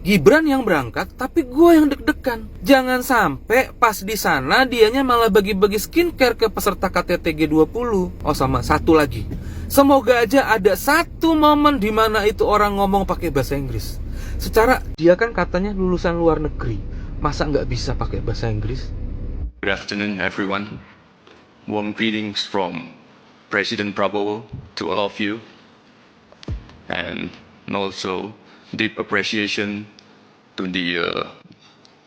Gibran yang berangkat, tapi gue yang deg-degan. Jangan sampai pas di sana dianya malah bagi-bagi skincare ke peserta KTT G20. Oh, sama satu lagi. Semoga aja ada satu momen di mana itu orang ngomong pakai bahasa Inggris. Secara dia kan katanya lulusan luar negeri. Masa nggak bisa pakai bahasa Inggris? Good afternoon, everyone. Warm greetings from President Prabowo to all of you, and also deep appreciation to the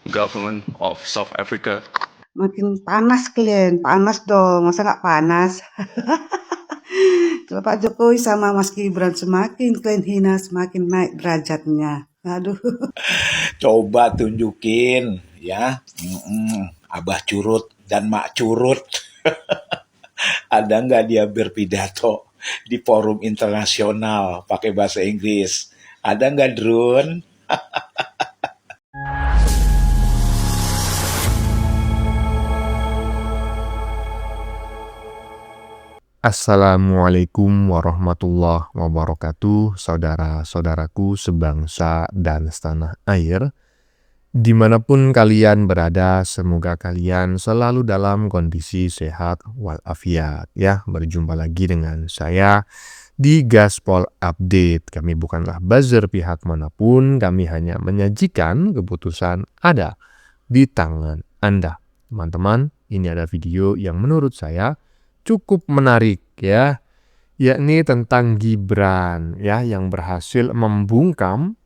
government of South Africa. Makin panas kalian, panas dong, masa nggak panas? Kalau Pak Jokowi sama Mas Gibran semakin kalian hina, semakin naik derajatnya. Aduh. Coba tunjukin ya, Abah Curut dan Mak Curut. Ada nggak dia berpidato di forum internasional pakai bahasa Inggris? Ada nggak, Drun? Assalamualaikum warahmatullahi wabarakatuh, saudara-saudaraku sebangsa dan setanah air. Dimanapun kalian berada, semoga kalian selalu dalam kondisi sehat walafiat. Ya, berjumpa lagi dengan saya di Gaspol Update. Kami bukanlah buzzer pihak manapun, kami hanya menyajikan keputusan ada di tangan Anda. Teman-teman, ini ada video yang menurut saya cukup menarik ya, yakni tentang Gibran ya yang berhasil membungkam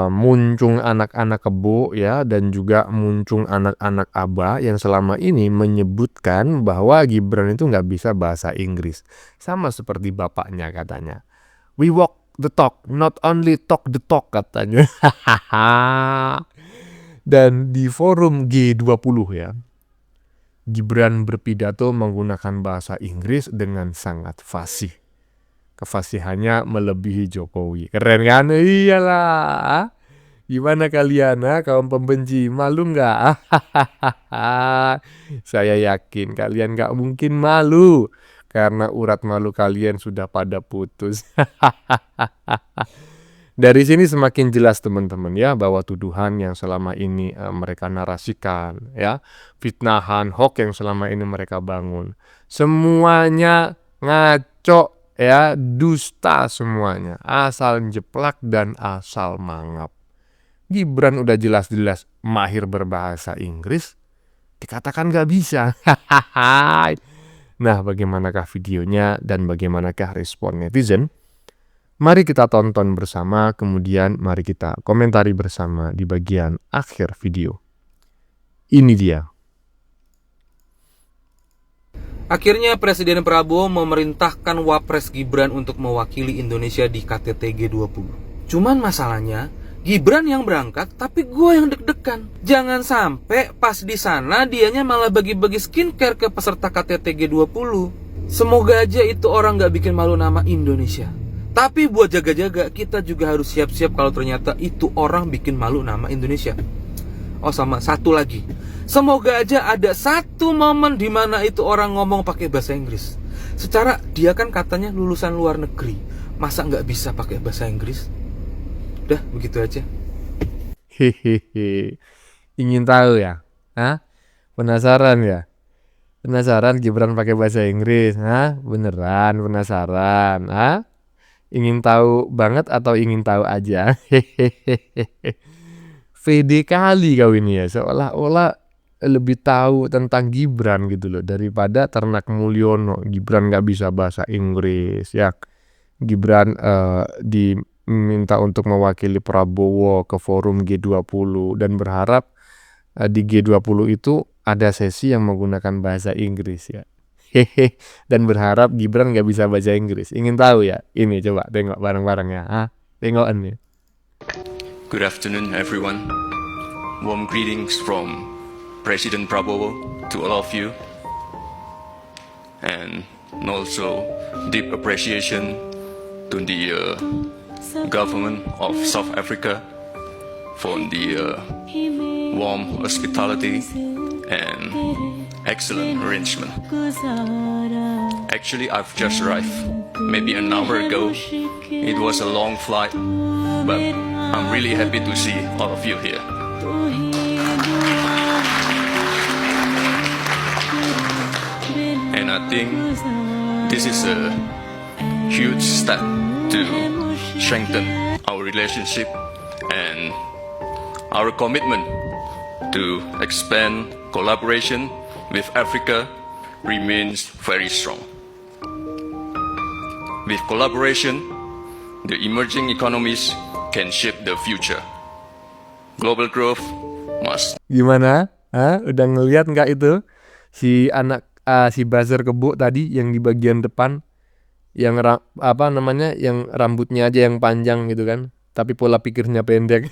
muncung anak-anak kebo ya dan juga muncung anak-anak aba yang selama ini menyebutkan bahwa Gibran itu nggak bisa bahasa Inggris, sama seperti bapaknya katanya. We walk the talk, not only talk the talk katanya. Dan di forum G20 ya, Gibran berpidato menggunakan bahasa Inggris dengan sangat fasih. Kefasihannya melebihi Jokowi. Keren kan? Iyalah. Gimana kalian, kaum pembenci? Malu nggak? Saya yakin kalian nggak mungkin malu. Karena urat malu kalian sudah pada putus. Dari sini semakin jelas teman-teman ya bahwa tuduhan yang selama ini mereka narasikan ya, fitnahan, hoax yang selama ini mereka bangun, semuanya ngaco ya, dusta semuanya, asal jeplak dan asal mangap. Gibran udah jelas-jelas mahir berbahasa Inggris, dikatakan gak bisa. Nah, bagaimanakah videonya dan bagaimanakah respon netizen? Mari kita tonton bersama, kemudian mari kita komentari bersama di bagian akhir video. Ini dia. Akhirnya Presiden Prabowo memerintahkan Wapres Gibran untuk mewakili Indonesia di KTT G20. Cuman masalahnya, Gibran yang berangkat, tapi gue yang deg-degan. Jangan sampai pas di sana dianya malah bagi-bagi skincare ke peserta KTT G20. Semoga aja itu orang gak bikin malu nama Indonesia. Tapi buat jaga-jaga, kita juga harus siap-siap kalau ternyata itu orang bikin malu nama Indonesia. Oh, sama satu lagi. Semoga aja ada satu momen di mana itu orang ngomong pakai bahasa Inggris. Secara dia kan katanya lulusan luar negeri. Masa nggak bisa pakai bahasa Inggris? Udah, begitu aja. Hehehe. Ingin tahu ya? Penasaran ya? Penasaran Gibran pakai bahasa Inggris? Beneran penasaran? Ingin tahu banget atau ingin tahu aja? Pede kali kau ini ya, seolah-olah lebih tahu tentang Gibran gitu loh daripada Ternak Mulyono. Gibran gak bisa bahasa Inggris ya. Gibran diminta untuk mewakili Prabowo ke forum G20 dan berharap di G20 itu ada sesi yang menggunakan bahasa Inggris ya. Dan berharap Gibran gak bisa bahasa Inggris. Ingin tahu ya? Ini coba tengok bareng-bareng ya. Tengok nih. Good afternoon, everyone. Warm greetings from President Prabowo to all of you, and also deep appreciation to the government of South Africa for the warm hospitality and excellent arrangement. Actually, I've just arrived maybe an hour ago. It was a long flight, but I'm really happy to see all of you here. And I think this is a huge step to strengthen our relationship and our commitment to expand collaboration with Africa remains very strong. With collaboration, the emerging economies can shape the future. Global growth must. Gimana? Hah? Udah ngeliat nggak itu? Si buzzer kebo tadi yang di bagian depan, yang yang rambutnya aja yang panjang gitu kan, tapi pola pikirnya pendek.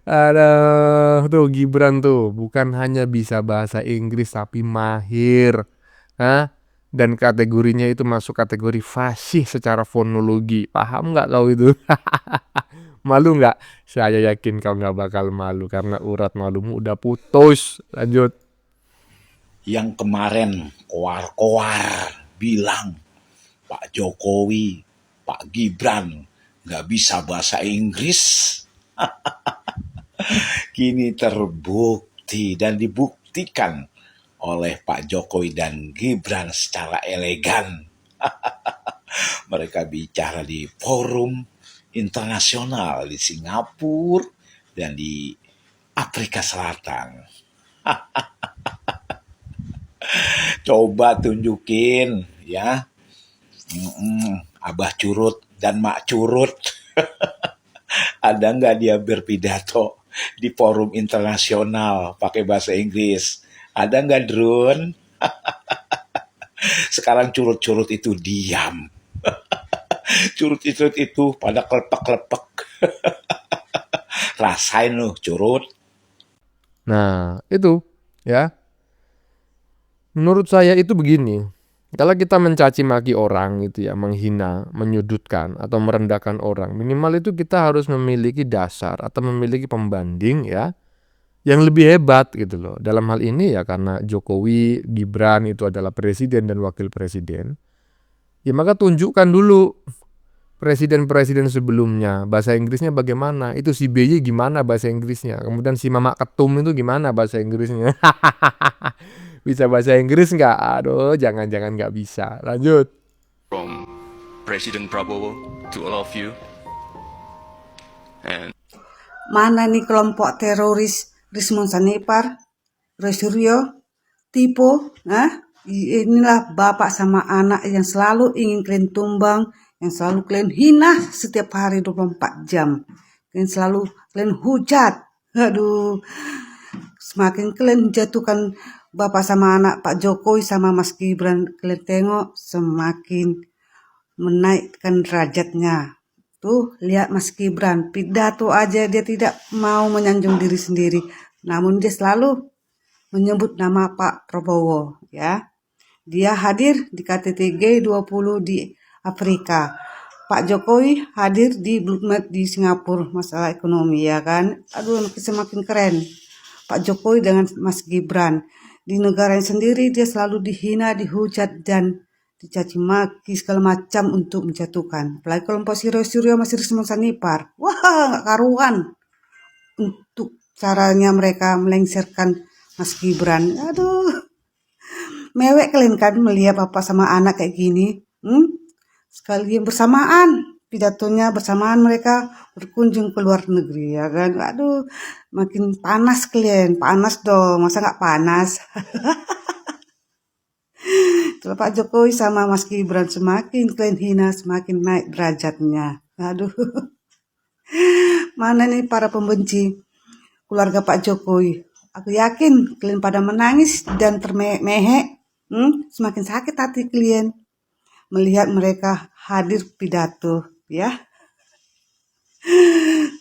Aduh, tuh Gibran tuh bukan hanya bisa bahasa Inggris tapi mahir. Hah? Dan kategorinya itu masuk kategori fasih secara fonologi. Paham nggak kau itu? Malu nggak? Saya yakin kau nggak bakal malu karena urat malumu udah putus. Lanjut. Yang kemarin koar-koar bilang Pak Jokowi, Pak Gibran nggak bisa bahasa Inggris. Kini terbukti dan dibuktikan oleh Pak Jokowi dan Gibran secara elegan. Mereka bicara di forum internasional di Singapura dan di Afrika Selatan. Coba tunjukin ya, Abah Curut dan Mak Curut. Ada nggak dia berpidato di forum internasional pakai bahasa Inggris? Ada nggak, Drone? Sekarang curut-curut itu diam. Curut-curut itu pada kelepek-kelepek. Rasain loh, curut. Nah, itu ya. Menurut saya itu begini. Kalau kita mencaci maki orang gitu ya, menghina, menyudutkan atau merendahkan orang, minimal itu kita harus memiliki dasar atau memiliki pembanding ya yang lebih hebat gitu loh. Dalam hal ini ya karena Jokowi, Gibran itu adalah presiden dan wakil presiden. Ya maka tunjukkan dulu presiden-presiden sebelumnya bahasa Inggrisnya bagaimana. Itu si BY gimana bahasa Inggrisnya. Kemudian si Mamak Ketum itu gimana bahasa Inggrisnya. Bisa bahasa Inggris nggak? Aduh, jangan-jangan nggak bisa. Lanjut. From President Prabowo to all of you. And Mana nih kelompok teroris Rismon Sanepar, Roy Suryo, Tipo, inilah bapak sama anak yang selalu ingin kalian tumbang, yang selalu kalian hina setiap hari 24 jam. Kalian selalu kalian hujat. Aduh, semakin kalian jatuhkan bapak sama anak Pak Jokowi sama Mas Gibran, kalian tengok semakin menaikkan derajatnya. Tuh, lihat Mas Gibran, pidato aja dia tidak mau menyanjung diri sendiri. Namun dia selalu menyebut nama Pak Prabowo, ya. Dia hadir di KTT G20 di Afrika. Pak Jokowi hadir di Blue Med di Singapura, masalah ekonomi, ya kan. Aduh, semakin keren. Pak Jokowi dengan Mas Gibran. Di negaranya sendiri dia selalu dihina, dihujat, dan dicaci maki segala macam untuk menjatuhkan. Apalagi kelompok Suryo masih Rismon Sanepar. Wah, gak karuan. Untuk caranya mereka melengsarkan Mas Gibran. Aduh, mewek kalian kan melihat bapak sama anak kayak gini. Sekali yang bersamaan, pidatonya bersamaan mereka berkunjung ke luar negeri, ya kan. Aduh, makin panas kalian. Panas dong, masa gak panas? Kalau Pak Jokowi sama Mas Gibran semakin kalian hina, semakin naik derajatnya. Aduh, mana nih para pembenci keluarga Pak Jokowi? Aku yakin kalian pada menangis dan termehek. Semakin sakit hati kalian melihat mereka hadir pidato, ya.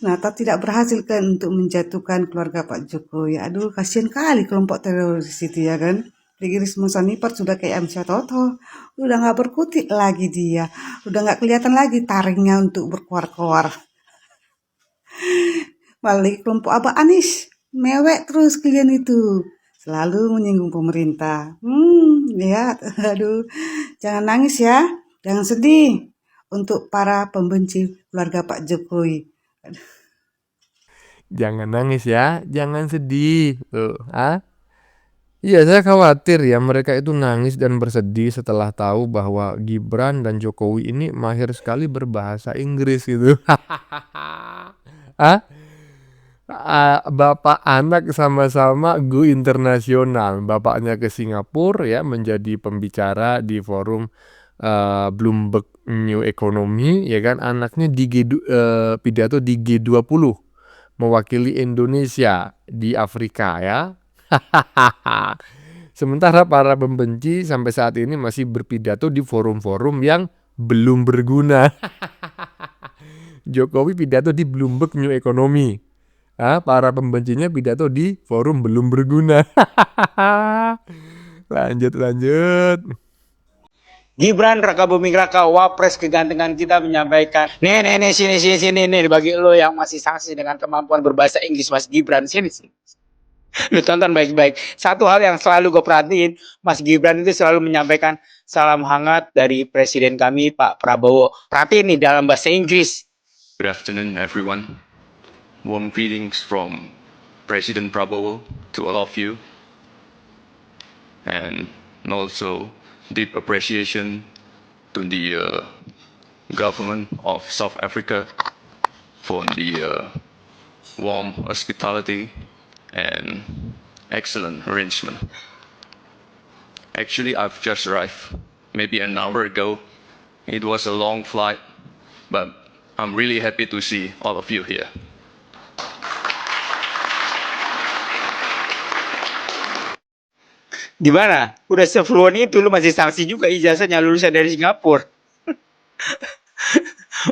Nah, tidak berhasil kan untuk menjatuhkan keluarga Pak Jokowi. Aduh, kasihan kali kelompok teroris itu, ya kan. Rismon Sanepar sudah kayak Amsyah Toto, udah gak berkutik lagi dia, udah gak kelihatan lagi taringnya untuk berkoar-koar. Balik kelompok Abah Anies, mewek terus kalian itu, selalu menyinggung pemerintah. Lihat, aduh, jangan nangis ya, jangan sedih. untuk para pembenci keluarga Pak Jokowi. Jangan nangis ya, jangan sedih. Tuh, Iya, saya khawatir ya mereka itu nangis dan bersedih setelah tahu bahwa Gibran dan Jokowi ini mahir sekali berbahasa Inggris gitu. Ah, Bapak anak sama-sama go internasional. Bapaknya ke Singapura ya menjadi pembicara di forum Bloomberg New Economy ya kan. Anaknya di pidato di G20 mewakili Indonesia di Afrika ya. Sementara para pembenci sampai saat ini masih berpidato di forum-forum yang belum berguna. Jokowi pidato di Bloomberg New Economy. Para pembencinya pidato di forum belum berguna. Lanjut. Gibran Raka Buming Raka, wapres kegantengan kita menyampaikan, nih sini nih bagi lo yang masih sanksi dengan kemampuan berbahasa Inggris, Mas Gibran, sini. Lu tonton baik-baik. Satu hal yang selalu gue perhatiin, Mas Gibran itu selalu menyampaikan salam hangat dari presiden kami Pak Prabowo. Perhatiin nih dalam bahasa Inggris. Good afternoon, everyone. Warm greetings from President Prabowo to all of you. And also deep appreciation to the government of South Africa for the warm hospitality and excellent arrangement. Actually, I've just arrived maybe an hour ago. It was a long flight, but I'm really happy to see all of you here. Gimana? Udah sefluent itu lu masih sanksi juga ijazahnya lulusan dari Singapura.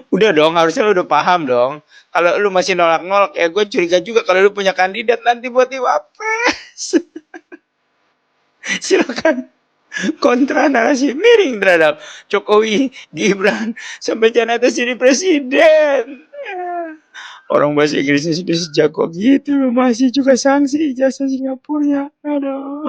Udah dong, harusnya lu udah paham dong. Kalau lu masih nolak-nolak, ya gue curiga juga kalau lu punya kandidat nanti buat di Wapres. Silakan kontra narasi miring terhadap Jokowi, Gibran, sampai jangan atas jadi presiden. Orang bahasa Inggrisnya sudah sejago gitu, masih juga sanksi ijazah Singapurnya. Aduh.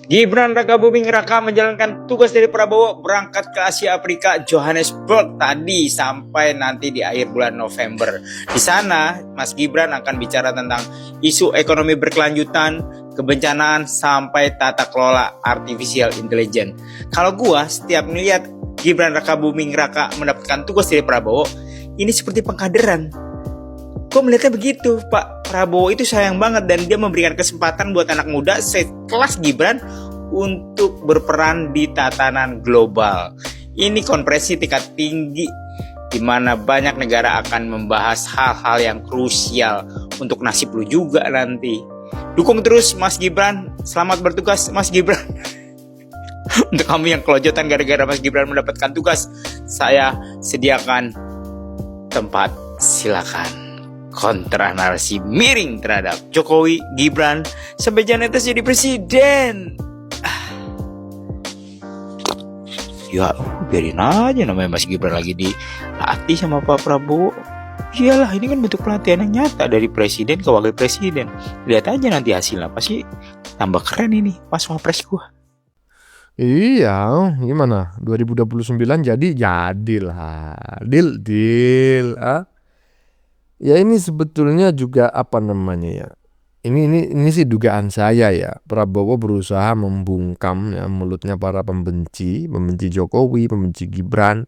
Gibran Raka Buming Raka menjalankan tugas dari Prabowo berangkat ke Asia Afrika Johannesburg tadi sampai nanti di akhir bulan November. Di sana Mas Gibran akan bicara tentang isu ekonomi berkelanjutan, kebencanaan sampai tata kelola artificial intelligence. Kalau gua setiap melihat Gibran Raka Buming Raka mendapatkan tugas dari Prabowo, ini seperti pengkaderan. Gue melihatnya begitu, Pak Prabowo itu sayang banget dan dia memberikan kesempatan buat anak muda sekelas Gibran untuk berperan di tatanan global. Ini konferensi tingkat tinggi di mana banyak negara akan membahas hal-hal yang krusial untuk nasib lu juga nanti. Dukung terus Mas Gibran, selamat bertugas Mas Gibran. Untuk kamu yang kelojotan gara-gara Mas Gibran mendapatkan tugas, saya sediakan tempat, silakan. Kontra narasi miring terhadap Jokowi, Gibran, sampai jangan atas jadi presiden. Ya, biarin aja namanya Mas Gibran lagi dilatih sama Pak Prabowo. Iyalah, ini kan bentuk pelatihan yang nyata dari presiden ke wakil presiden. Lihat aja nanti hasilnya, pasti tambah keren ini pas wapres gua. Iya, gimana? 2029 jadilah. Deal. Ya ini sebetulnya juga apa namanya ya. Ini sih dugaan saya ya. Prabowo berusaha membungkam ya mulutnya para pembenci Jokowi, pembenci Gibran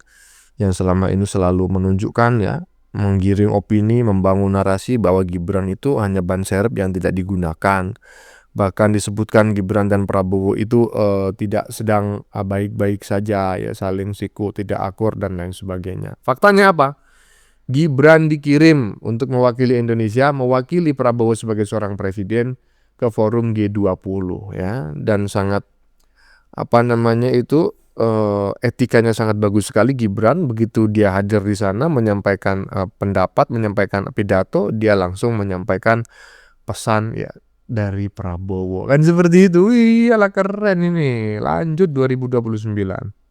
yang selama ini selalu menunjukkan ya, menggiring opini, membangun narasi bahwa Gibran itu hanya ban serep yang tidak digunakan. Bahkan disebutkan Gibran dan Prabowo itu tidak sedang baik-baik saja ya, saling siku, tidak akur dan lain sebagainya. Faktanya apa? Gibran dikirim untuk mewakili Indonesia, mewakili Prabowo sebagai seorang presiden ke forum G20 ya, dan sangat etikanya sangat bagus sekali. Gibran begitu dia hadir di sana menyampaikan pendapat, menyampaikan pidato, dia langsung menyampaikan pesan ya dari Prabowo. Kan seperti itu. Iyalah keren ini. Lanjut 2029.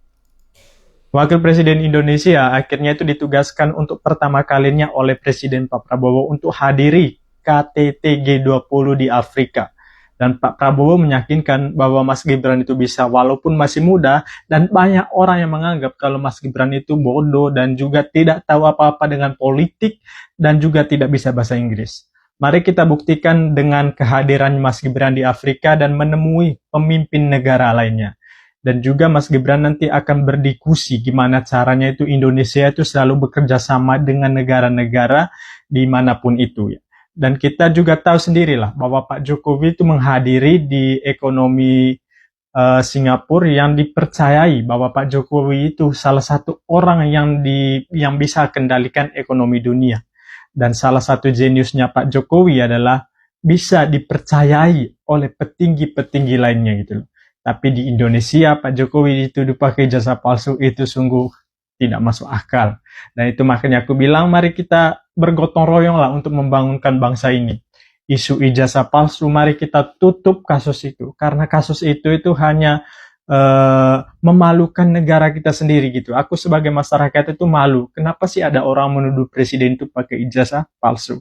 Wakil Presiden Indonesia akhirnya itu ditugaskan untuk pertama kalinya oleh Presiden Pak Prabowo untuk hadiri KTT G20 di Afrika. Dan Pak Prabowo meyakinkan bahwa Mas Gibran itu bisa walaupun masih muda, dan banyak orang yang menganggap kalau Mas Gibran itu bodoh dan juga tidak tahu apa-apa dengan politik dan juga tidak bisa bahasa Inggris. Mari kita buktikan dengan kehadiran Mas Gibran di Afrika dan menemui pemimpin negara lainnya. Dan juga Mas Gibran nanti akan berdiskusi gimana caranya itu Indonesia itu selalu bekerja sama dengan negara-negara dimanapun itu ya. Dan kita juga tahu sendirilah bahwa Pak Jokowi itu menghadiri di ekonomi Singapura yang dipercayai bahwa Pak Jokowi itu salah satu orang yang bisa kendalikan ekonomi dunia. Dan salah satu jeniusnya Pak Jokowi adalah bisa dipercayai oleh petinggi-petinggi lainnya gitu loh. Tapi di Indonesia Pak Jokowi itu dipakai jasa palsu, itu sungguh tidak masuk akal. Dan itu makanya aku bilang mari kita bergotong royong lah untuk membangunkan bangsa ini. Isu ijazah palsu, mari kita tutup kasus itu. Karena kasus itu hanya memalukan negara kita sendiri gitu. Aku sebagai masyarakat itu malu. Kenapa sih ada orang menuduh presiden itu pakai ijazah palsu?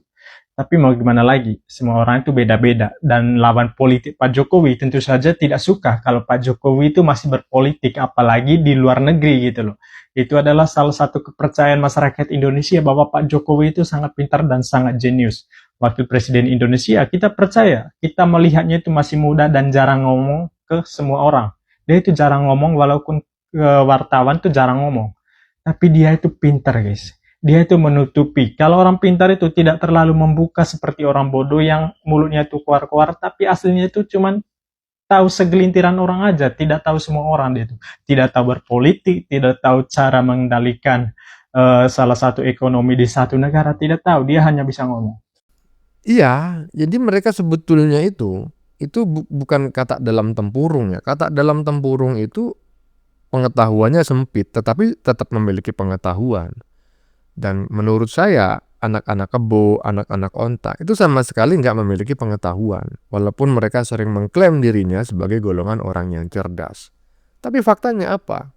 Tapi mau gimana lagi, semua orang itu beda-beda. Dan lawan politik Pak Jokowi tentu saja tidak suka kalau Pak Jokowi itu masih berpolitik, apalagi di luar negeri gitu loh. Itu adalah salah satu kepercayaan masyarakat Indonesia bahwa Pak Jokowi itu sangat pintar dan sangat jenius. Wakil Presiden Indonesia, kita percaya, kita melihatnya itu masih muda dan jarang ngomong ke semua orang. Dia itu jarang ngomong, walaupun wartawan tuh jarang ngomong. Tapi dia itu pintar guys. Dia itu menutupi. Kalau orang pintar itu tidak terlalu membuka seperti orang bodoh yang mulutnya itu keluar-keluar, tapi aslinya itu cuman tahu segelintiran orang aja, tidak tahu semua orang dia itu. Tidak tahu berpolitik, tidak tahu cara mengendalikan salah satu ekonomi di satu negara, tidak tahu. Dia hanya bisa ngomong. Iya, jadi mereka sebetulnya itu bukan kata dalam tempurung ya. Kata dalam tempurung itu pengetahuannya sempit, tetapi tetap memiliki pengetahuan. Dan menurut saya, anak-anak kebo, anak-anak onta, itu sama sekali nggak memiliki pengetahuan. Walaupun mereka sering mengklaim dirinya sebagai golongan orang yang cerdas. Tapi faktanya apa?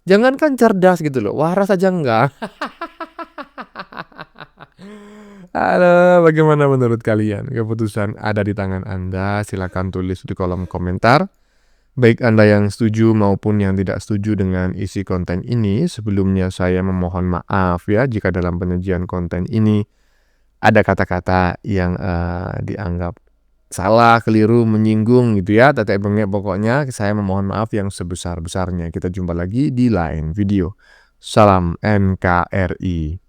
Jangankan cerdas gitu loh, waras aja enggak. Halo, bagaimana menurut kalian? Keputusan ada di tangan Anda, silakan tulis di kolom komentar. Baik Anda yang setuju maupun yang tidak setuju dengan isi konten ini, sebelumnya saya memohon maaf ya jika dalam penyajian konten ini ada kata-kata yang dianggap salah, keliru, menyinggung gitu ya. Tetek bengek, pokoknya saya memohon maaf yang sebesar-besarnya. Kita jumpa lagi di lain video. Salam NKRI.